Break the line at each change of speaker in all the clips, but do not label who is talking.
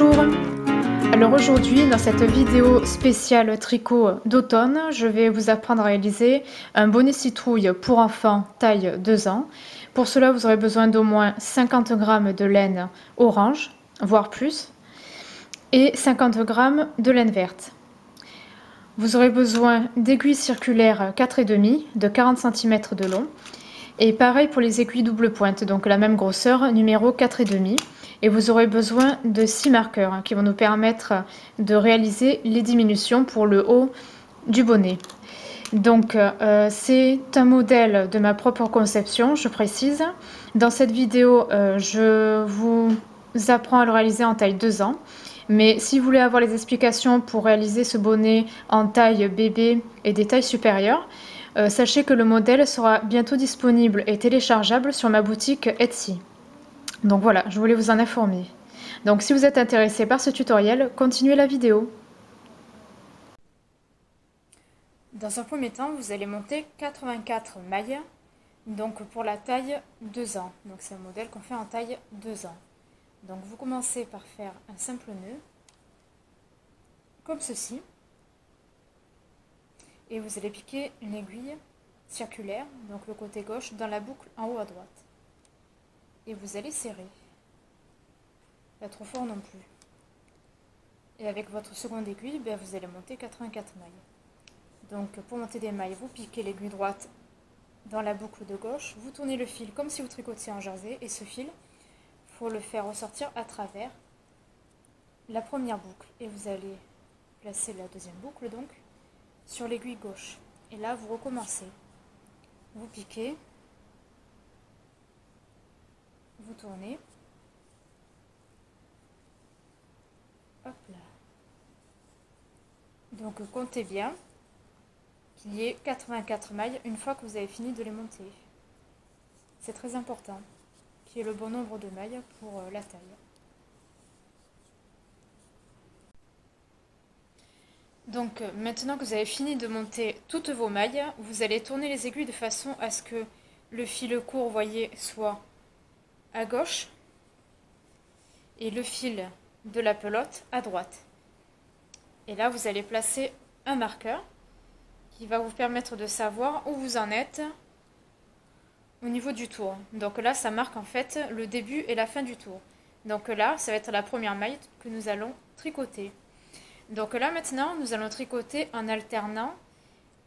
Bonjour. Alors aujourd'hui, dans cette vidéo spéciale tricot d'automne, je vais vous apprendre à réaliser un bonnet citrouille pour enfants taille 2 ans. Pour cela, vous aurez besoin d'au moins 50 g de laine orange, voire plus, et 50 g de laine verte. Vous aurez besoin d'aiguilles circulaires 4,5 de 40 cm de long. Et pareil pour les aiguilles double pointe, donc la même grosseur, numéro 4,5. Et vous aurez besoin de 6 marqueurs qui vont nous permettre de réaliser les diminutions pour le haut du bonnet. Donc c'est un modèle de ma propre conception, je précise. Dans cette vidéo, je vous apprends à le réaliser en taille 2 ans. Mais si vous voulez avoir les explications pour réaliser ce bonnet en taille bébé et des tailles supérieures, sachez que le modèle sera bientôt disponible et téléchargeable sur ma boutique Etsy. Donc voilà, je voulais vous en informer. Donc si vous êtes intéressé par ce tutoriel, continuez la vidéo. Dans un premier temps, vous allez monter 84 mailles, donc pour la taille 2 ans. Donc c'est un modèle qu'on fait en taille 2 ans. Donc vous commencez par faire un simple nœud, comme ceci. Et vous allez piquer une aiguille circulaire, donc le côté gauche, dans la boucle en haut à droite. Et vous allez serrer. Pas trop fort non plus. Et avec votre seconde aiguille, vous allez monter 84 mailles. Donc pour monter des mailles, vous piquez l'aiguille droite dans la boucle de gauche, vous tournez le fil comme si vous tricotiez en jersey, et ce fil, il faut le faire ressortir à travers la première boucle. Et vous allez placer la deuxième boucle donc sur l'aiguille gauche. Et là, vous recommencez. Vous piquez, vous tournez. Hop là. Donc comptez bien qu'il y ait 84 mailles une fois que vous avez fini de les monter. C'est très important qu'il y ait le bon nombre de mailles pour la taille. Donc maintenant que vous avez fini de monter toutes vos mailles, vous allez tourner les aiguilles de façon à ce que le fil court, vous voyez, soit à gauche et le fil de la pelote à droite. Et là, vous allez placer un marqueur qui va vous permettre de savoir où vous en êtes au niveau du tour. Donc là, ça marque en fait le début et la fin du tour. Donc là, ça va être la première maille que nous allons tricoter. Donc là, maintenant, nous allons tricoter en alternant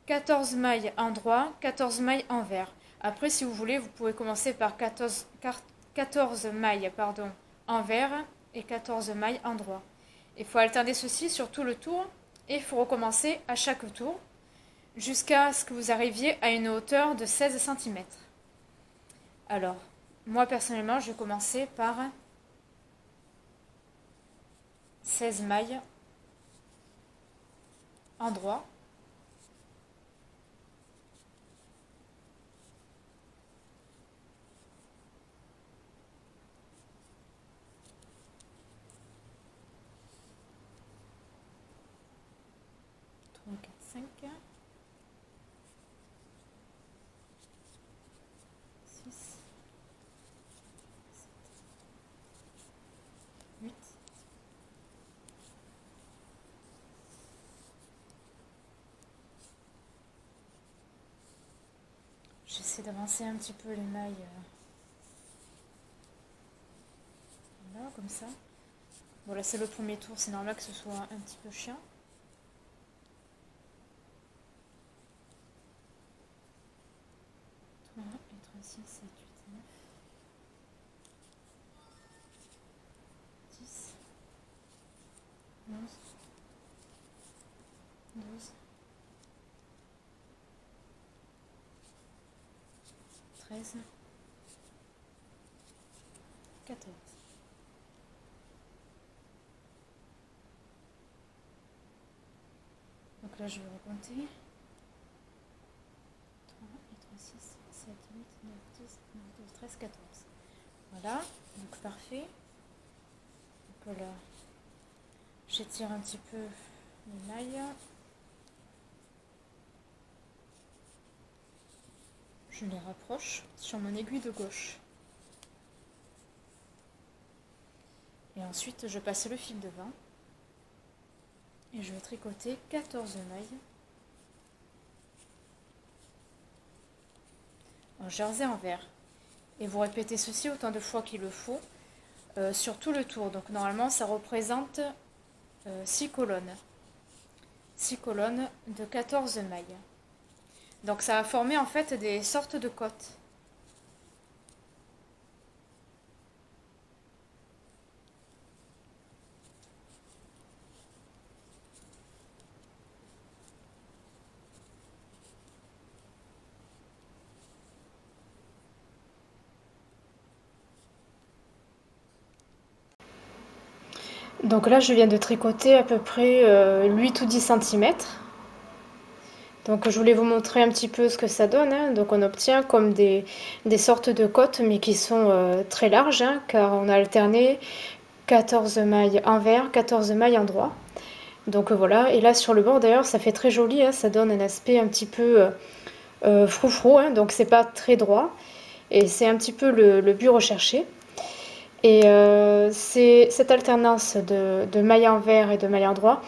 14 mailles endroit, 14 mailles envers. Après, si vous voulez, vous pouvez commencer par 14 mailles envers et 14 mailles endroit. Il faut alterner ceci sur tout le tour et il faut recommencer à chaque tour jusqu'à ce que vous arriviez à une hauteur de 16 cm. Alors, moi personnellement, je vais commencer par 16 mailles endroit. Donc 5, 6, 8, j'essaie d'avancer un petit peu les mailles là, comme ça. Bon, là c'est le premier tour, c'est normal que ce soit un petit peu chiant. 3, 6, 7, 8, 9, 10, 11, 12, 13, 14. Donc là, je vais recompter. 3, 6, 7, 8, 9, 10, 11, 12, 13, 14. Voilà, donc parfait. Donc là, j'étire un petit peu les mailles. Je les rapproche sur mon aiguille de gauche. Et ensuite, je passe le fil devant. Et je vais tricoter 14 mailles en jersey envers. Et vous répétez ceci autant de fois qu'il le faut sur tout le tour. Donc normalement, ça représente 6 colonnes. 6 colonnes de 14 mailles. Donc ça va former en fait des sortes de côtes. Donc là, je viens de tricoter à peu près 8 ou 10 cm. Donc je voulais vous montrer un petit peu ce que ça donne, hein. Donc on obtient comme des sortes de côtes, mais qui sont très larges, hein, car on a alterné 14 mailles envers, 14 mailles endroit. Donc voilà, et là sur le bord d'ailleurs, ça fait très joli, hein, ça donne un aspect un petit peu froufrou, hein, donc c'est pas très droit, et c'est un petit peu le but recherché. Et c'est cette alternance de mailles envers et de mailles endroit,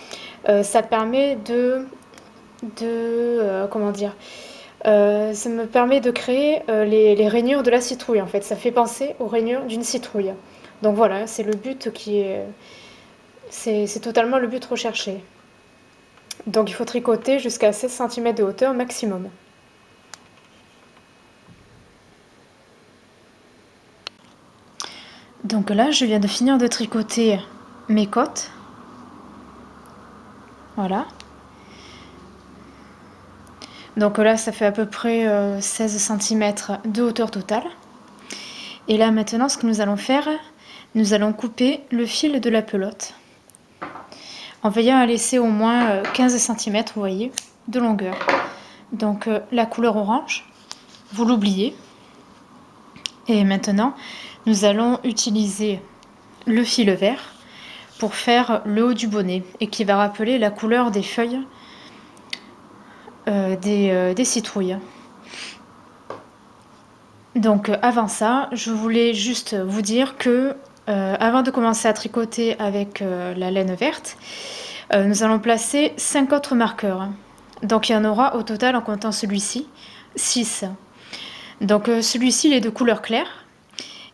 ça permet comment dire, ça me permet de créer les rainures de la citrouille en fait. Ça fait penser aux rainures d'une citrouille. Donc voilà, c'est le but qui est, c'est totalement le but recherché. Donc il faut tricoter jusqu'à 16 cm de hauteur maximum. Donc là, je viens de finir de tricoter mes côtes. Voilà. Donc là, ça fait à peu près 16 cm de hauteur totale. Et là, maintenant, ce que nous allons faire, nous allons couper le fil de la pelote. En veillant à laisser au moins 15 cm, vous voyez, de longueur. Donc la couleur orange, vous l'oubliez. Et maintenant, nous allons utiliser le fil vert pour faire le haut du bonnet et qui va rappeler la couleur des feuilles des citrouilles. Donc avant ça, je voulais juste vous dire que avant de commencer à tricoter avec la laine verte, nous allons placer 5 autres marqueurs. Donc il y en aura au total, en comptant celui-ci, 6. Donc celui-ci il est de couleur claire.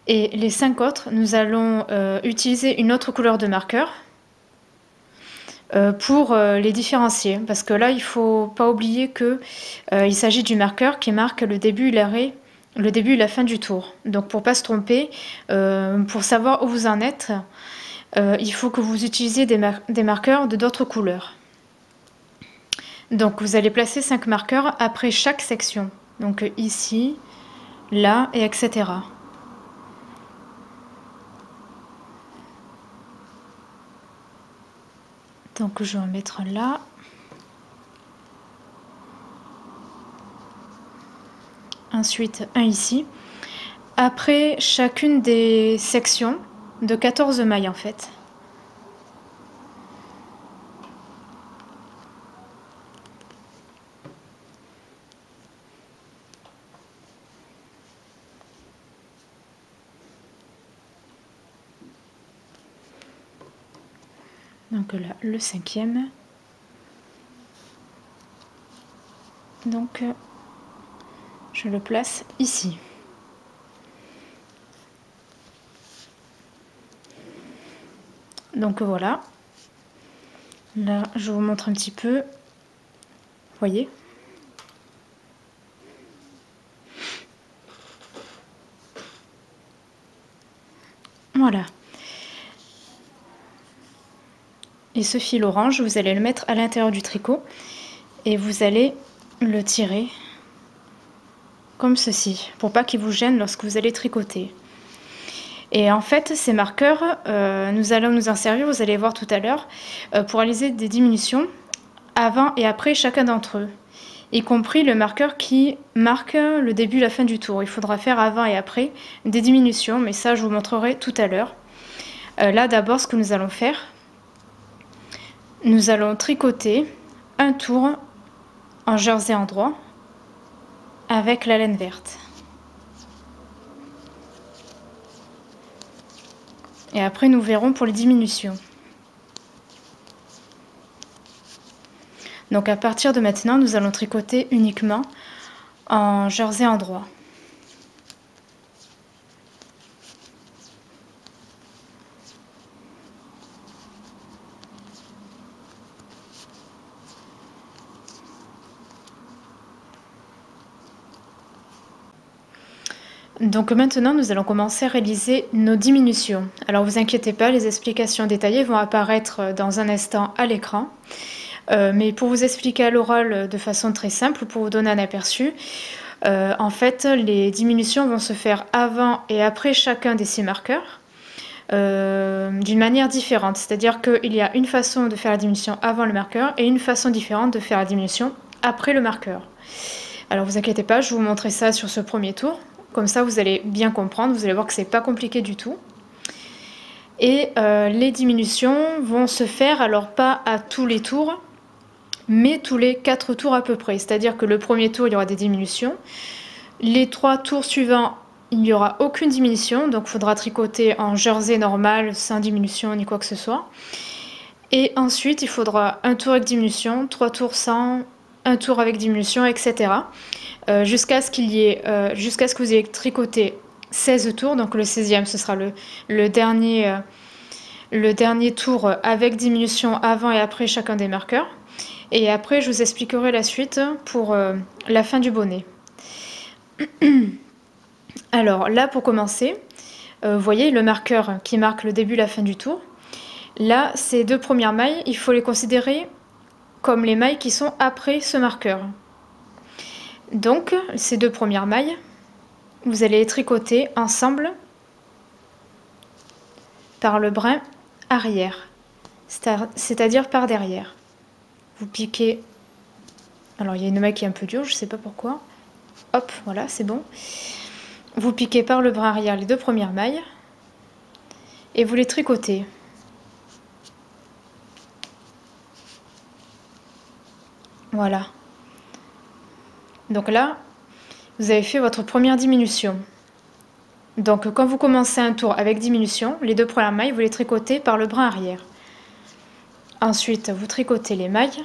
Et les 5 autres, nous allons utiliser une autre couleur de marqueur pour les différencier. Parce que là, il ne faut pas oublier qu'il s'agit du marqueur qui marque le début et la fin du tour. Donc pour ne pas se tromper, pour savoir où vous en êtes, il faut que vous utilisiez des marqueurs de d'autres couleurs. Donc vous allez placer 5 marqueurs après chaque section. Donc ici, là, et etc. Donc je vais en mettre là. Ensuite un ici. Après chacune des sections de 14 mailles en fait. Donc là, le 5e. Donc, je le place ici. Donc voilà. Là, je vous montre un petit peu. Vous voyez ? Voilà. Et ce fil orange, vous allez le mettre à l'intérieur du tricot et vous allez le tirer comme ceci, pour pas qu'il vous gêne lorsque vous allez tricoter. Et en fait, ces marqueurs, nous allons nous en servir, vous allez voir tout à l'heure, pour réaliser des diminutions avant et après chacun d'entre eux, y compris le marqueur qui marque le début et la fin du tour. Il faudra faire avant et après des diminutions, mais ça je vous montrerai tout à l'heure. Là d'abord, ce que nous allons faire, nous allons tricoter un tour en jersey endroit avec la laine verte. Et après nous verrons pour les diminutions. Donc à partir de maintenant, nous allons tricoter uniquement en jersey endroit. Donc maintenant, nous allons commencer à réaliser nos diminutions. Alors vous inquiétez pas, les explications détaillées vont apparaître dans un instant à l'écran. Mais pour vous expliquer à l'oral de façon très simple, pour vous donner un aperçu, en fait, les diminutions vont se faire avant et après chacun des 6 marqueurs. D'une manière différente, c'est-à-dire qu'il y a une façon de faire la diminution avant le marqueur et une façon différente de faire la diminution après le marqueur. Alors vous inquiétez pas, je vais vous montrer ça sur ce premier tour, comme ça vous allez bien comprendre, vous allez voir que c'est pas compliqué du tout. Et les diminutions vont se faire, alors pas à tous les tours, mais tous les 4 tours à peu près, c'est-à-dire que le premier tour il y aura des diminutions, les 3 tours suivants il n'y aura aucune diminution, donc il faudra tricoter en jersey normal, sans diminution ni quoi que ce soit. Et ensuite, il faudra un tour avec diminution, 3 tours sans, un tour avec diminution, etc. Jusqu'à ce que vous ayez tricoté 16 tours, donc le 16e, ce sera le dernier tour avec diminution avant et après chacun des marqueurs. Et après, je vous expliquerai la suite pour la fin du bonnet. Alors là, pour commencer, vous voyez le marqueur qui marque le début et la fin du tour. Là, ces 2 premières mailles, il faut les considérer comme les mailles qui sont après ce marqueur. Donc, ces 2 premières mailles, vous allez les tricoter ensemble par le brin arrière, c'est-à-dire par derrière. Vous piquez, alors il y a une maille qui est un peu dure, je ne sais pas pourquoi. Hop, voilà, c'est bon. Vous piquez par le brin arrière les 2 premières mailles et vous les tricotez. Voilà. Donc là, vous avez fait votre première diminution. Donc quand vous commencez un tour avec diminution, les 2 premières mailles, vous les tricotez par le brin arrière. Ensuite, vous tricotez les mailles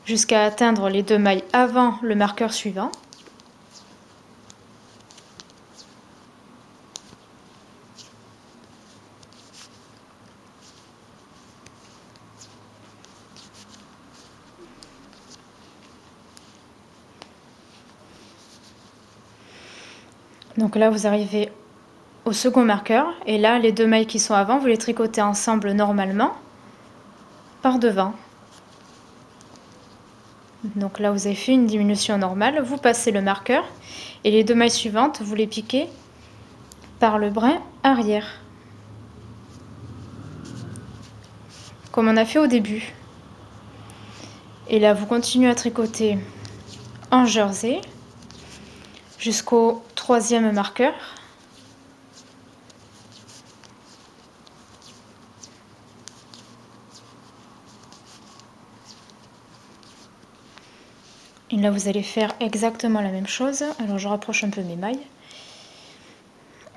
jusqu'à atteindre les 2 mailles avant le marqueur suivant. Donc là, vous arrivez au second marqueur et là, les 2 mailles qui sont avant, vous les tricotez ensemble normalement par devant. Donc là, vous avez fait une diminution normale, vous passez le marqueur et les 2 mailles suivantes, vous les piquez par le brin arrière, comme on a fait au début. Et là, vous continuez à tricoter en jersey jusqu'au 3e marqueur. Et là, vous allez faire exactement la même chose. Alors, je rapproche un peu mes mailles.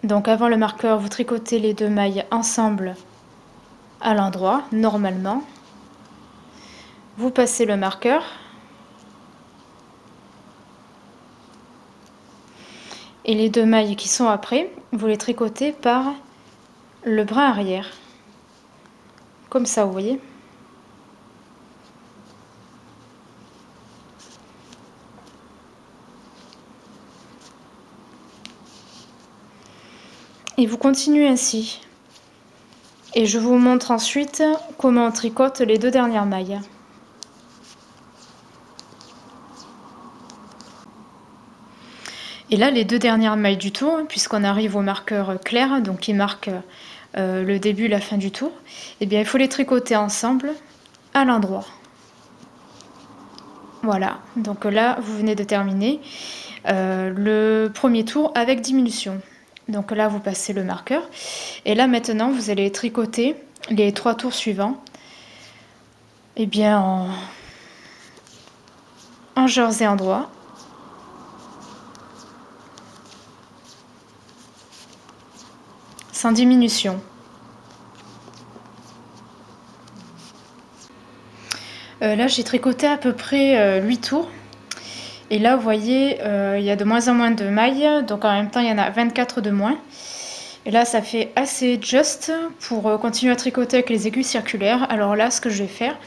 Donc, avant le marqueur, vous tricotez les 2 mailles ensemble à l'endroit, normalement. Vous passez le marqueur. Et les 2 mailles qui sont après, vous les tricotez par le brin arrière. Comme ça, vous voyez. Et vous continuez ainsi. Et je vous montre ensuite comment on tricote les 2 dernières mailles. Et là, les 2 dernières mailles du tour, puisqu'on arrive au marqueur clair, donc qui marque le début et la fin du tour, eh bien, il faut les tricoter ensemble à l'endroit. Voilà, donc là, vous venez de terminer le premier tour avec diminution. Donc là, vous passez le marqueur. Et là, maintenant, vous allez tricoter les 3 tours suivants. Eh bien, en jersey endroit. sans diminution. Là j'ai tricoté à peu près 8 tours. Et là vous voyez il y a de moins en moins de mailles, donc en même temps il y en a 24 de moins. Et là ça fait assez juste pour continuer à tricoter avec les aiguilles circulaires. Alors là ce que je vais faire,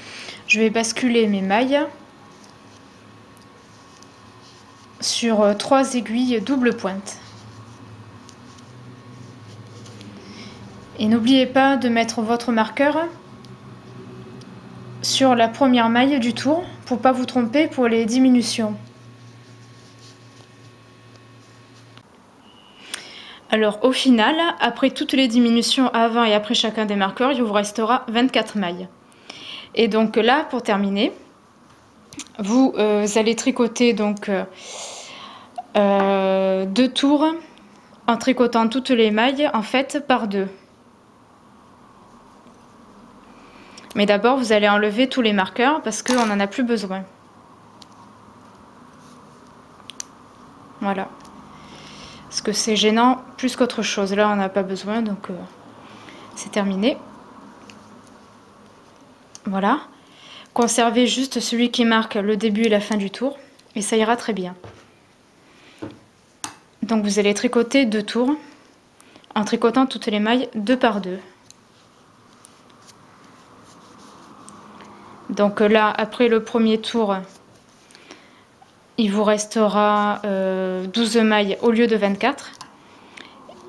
je vais basculer mes mailles sur 3 aiguilles double pointe. Et n'oubliez pas de mettre votre marqueur sur la première maille du tour pour pas vous tromper pour les diminutions. Alors au final, après toutes les diminutions avant et après chacun des marqueurs, il vous restera 24 mailles. Et donc là, pour terminer, vous allez tricoter donc 2 tours en tricotant toutes les mailles en fait par 2. Mais d'abord, vous allez enlever tous les marqueurs parce qu'on n'en a plus besoin. Voilà. Parce que c'est gênant plus qu'autre chose. Là, on n'a pas besoin, donc c'est terminé. Voilà. Conservez juste celui qui marque le début et la fin du tour. Et ça ira très bien. Donc vous allez tricoter 2 tours en tricotant toutes les mailles 2 par 2. Donc là, après le premier tour, il vous restera 12 mailles au lieu de 24.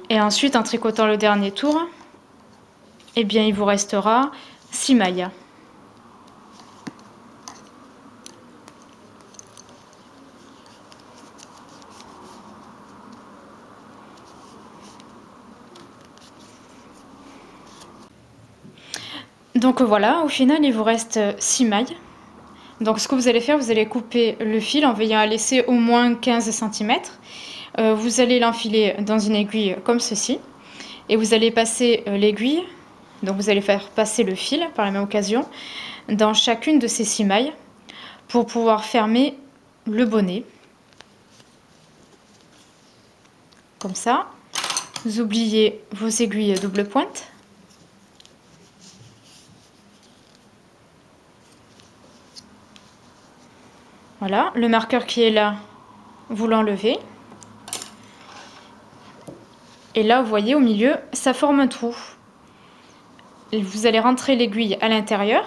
Et ensuite, en tricotant le dernier tour, eh bien, il vous restera 6 mailles. Donc voilà, au final, il vous reste 6 mailles. Donc ce que vous allez faire, vous allez couper le fil en veillant à laisser au moins 15 cm. Vous allez l'enfiler dans une aiguille comme ceci. Et vous allez passer l'aiguille, donc vous allez faire passer le fil par la même occasion, dans chacune de ces 6 mailles pour pouvoir fermer le bonnet. Comme ça. Vous oubliez vos aiguilles double pointe. Voilà, le marqueur qui est là, vous l'enlevez. Et là, vous voyez, au milieu, ça forme un trou. Et vous allez rentrer l'aiguille à l'intérieur.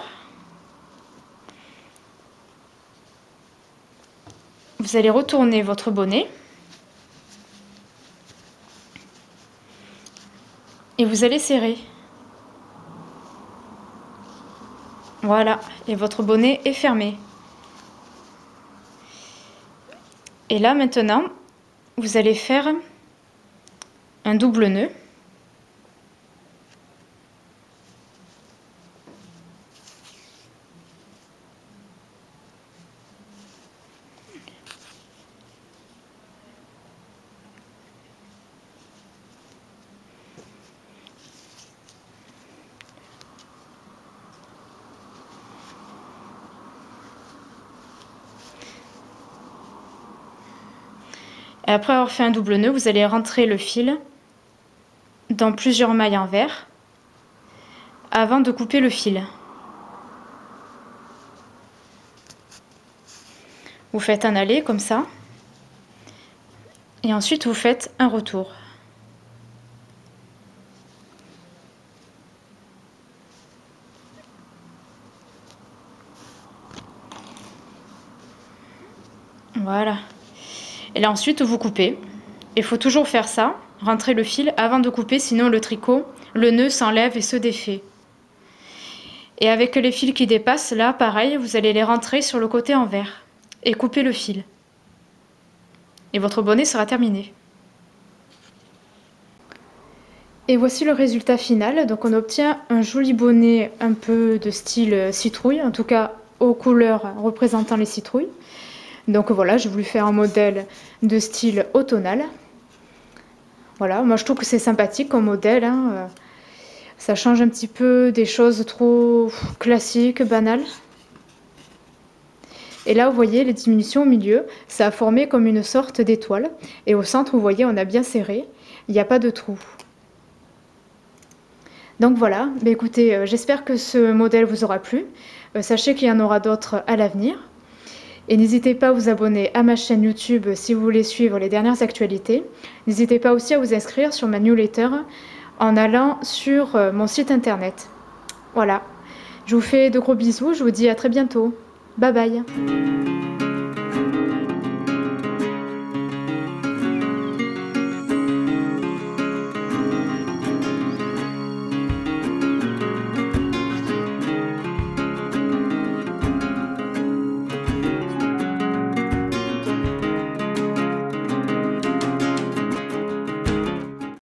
Vous allez retourner votre bonnet. Et vous allez serrer. Voilà, et votre bonnet est fermé. Et là maintenant, vous allez faire un double nœud. Et après avoir fait un double nœud, vous allez rentrer le fil dans plusieurs mailles en vert avant de couper le fil. Vous faites un aller comme ça et ensuite vous faites un retour. Voilà. Et là ensuite vous coupez. Il faut toujours faire ça, rentrer le fil avant de couper, sinon le tricot, le nœud s'enlève et se défait. Et avec les fils qui dépassent, là pareil, vous allez les rentrer sur le côté envers et couper le fil. Et votre bonnet sera terminé. Et voici le résultat final. Donc on obtient un joli bonnet un peu de style citrouille, en tout cas aux couleurs représentant les citrouilles. Donc voilà, j'ai voulu faire un modèle de style automnal. Voilà, moi je trouve que c'est sympathique comme modèle, hein. Ça change un petit peu des choses trop classiques, banales. Et là, vous voyez les diminutions au milieu, ça a formé comme une sorte d'étoile. Et au centre, vous voyez, on a bien serré, il n'y a pas de trou. Donc voilà, bah écoutez, j'espère que ce modèle vous aura plu. Sachez qu'il y en aura d'autres à l'avenir. Et n'hésitez pas à vous abonner à ma chaîne YouTube si vous voulez suivre les dernières actualités. N'hésitez pas aussi à vous inscrire sur ma newsletter en allant sur mon site internet. Voilà, je vous fais de gros bisous, je vous dis à très bientôt. Bye bye.